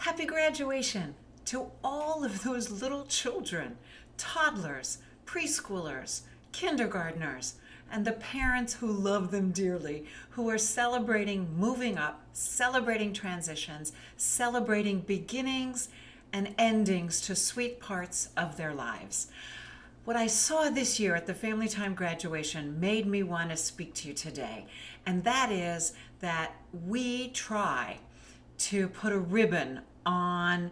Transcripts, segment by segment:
Happy graduation to all of those little children, toddlers, preschoolers, kindergartners, and the parents who love them dearly, who are celebrating moving up, celebrating transitions, celebrating beginnings and endings to sweet parts of their lives. What I saw this year at the Family Time graduation made me want to speak to you today, and that is that we try to put a ribbon on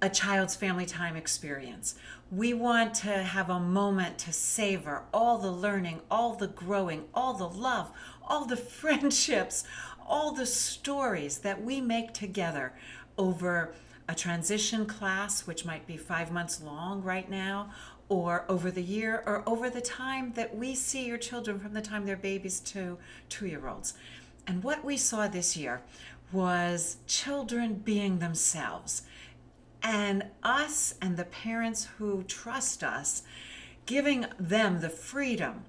a child's family time experience. We want to have a moment to savor all the learning, all the growing, all the love, all the friendships, all the stories that we make together over a transition class, which might be 5 months long right now, or over the year, or over the time that we see your children from the time they're babies to 2-year-olds. And what we saw this year was children being themselves, and us and the parents who trust us, giving them the freedom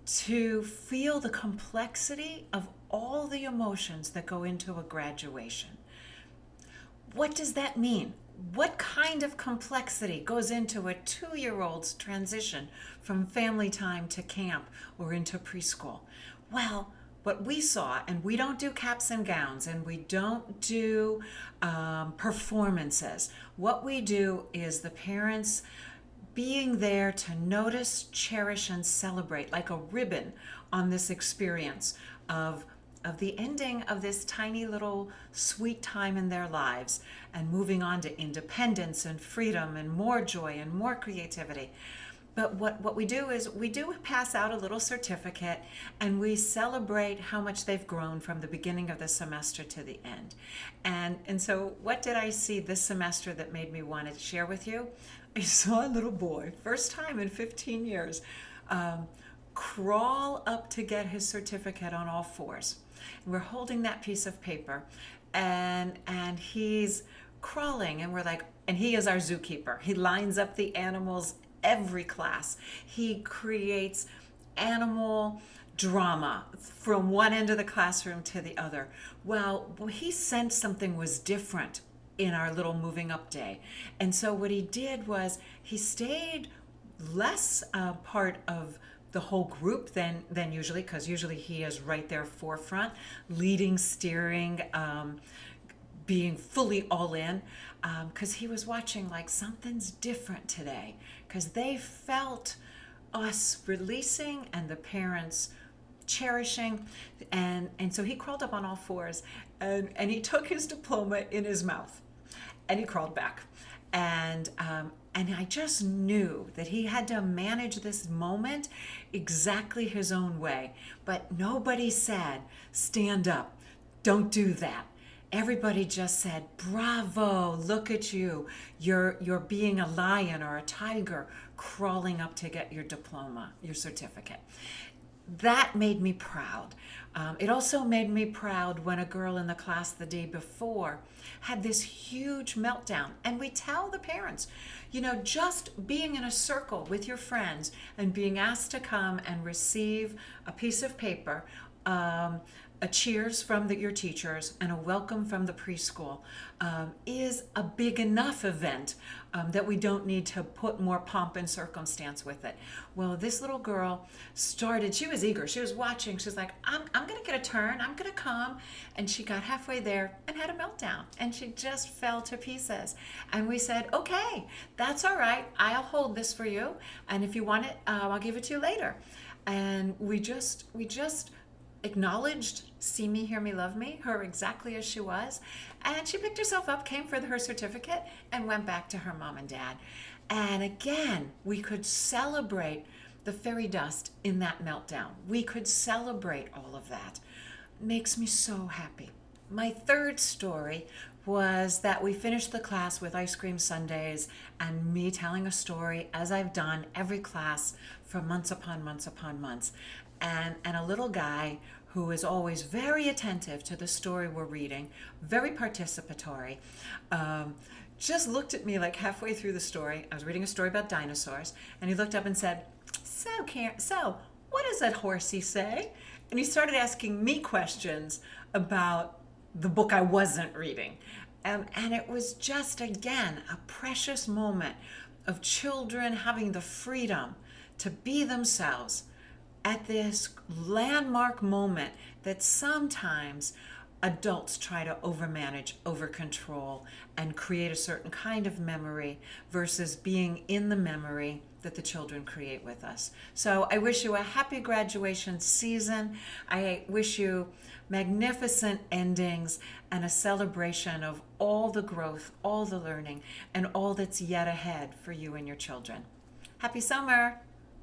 to feel the complexity of all the emotions that go into a graduation. What does that mean? What kind of complexity goes into a 2-year-old's transition from family time to camp or into preschool? Well, what we saw, and we don't do caps and gowns, and we don't do performances. What we do is the parents being there to notice, cherish, and celebrate like a ribbon on this experience of the ending of this tiny little sweet time in their lives and moving on to independence and freedom and more joy and more creativity. But what we do is we do pass out a little certificate, and we celebrate how much they've grown from the beginning of the semester to the end. And so what did I see this semester that made me want to share with you? I saw a little boy, first time in 15 years, crawl up to get his certificate on all fours. We're holding that piece of paper, and he's crawling, and we're like, and he is our zookeeper. He lines up the animals every class. He creates animal drama from one end of the classroom to the other. Well, he sensed something was different in our little moving up day. And so what he did was he stayed less part of the whole group than usually, because usually he is right there forefront, leading, steering, being fully all in, because he was watching like something's different today, because they felt us releasing and the parents cherishing, and so he crawled up on all fours, and he took his diploma in his mouth, and he crawled back, and I just knew that he had to manage this moment exactly his own way. But nobody said, stand up, don't do that. Everybody just said, bravo, look at you. You're being a lion or a tiger crawling up to get your diploma, your certificate. That made me proud. It also made me proud when a girl in the class the day before had this huge meltdown. And we tell the parents, just being in a circle with your friends and being asked to come and receive a piece of paper, a cheers from your teachers, and a welcome from the preschool is a big enough event that we don't need to put more pomp and circumstance with it. Well, this little girl started, she was eager, she was watching, she's like, I'm going to get a turn, I'm going to come. And she got halfway there and had a meltdown, and she just fell to pieces. And we said, okay, that's all right, I'll hold this for you, and if you want it, I'll give it to you later. And we just acknowledged, see me, hear me, love me, her exactly as she was. And she picked herself up, came for her certificate, and went back to her mom and dad. And again, we could celebrate the fairy dust in that meltdown. We could celebrate all of that. Makes me so happy. My third story was that we finished the class with ice cream sundaes and me telling a story, as I've done every class for months upon months upon months. And a little guy who is always very attentive to the story we're reading, very participatory, just looked at me like halfway through the story. I was reading a story about dinosaurs, and he looked up and said, so what does that horsey say? And he started asking me questions about the book I wasn't reading. And it was just, again, a precious moment of children having the freedom to be themselves at this landmark moment that sometimes adults try to overmanage, over control, and create a certain kind of memory versus being in the memory that the children create with us. So I wish you a happy graduation season. I wish you magnificent endings and a celebration of all the growth, all the learning, and all that's yet ahead for you and your children. Happy summer!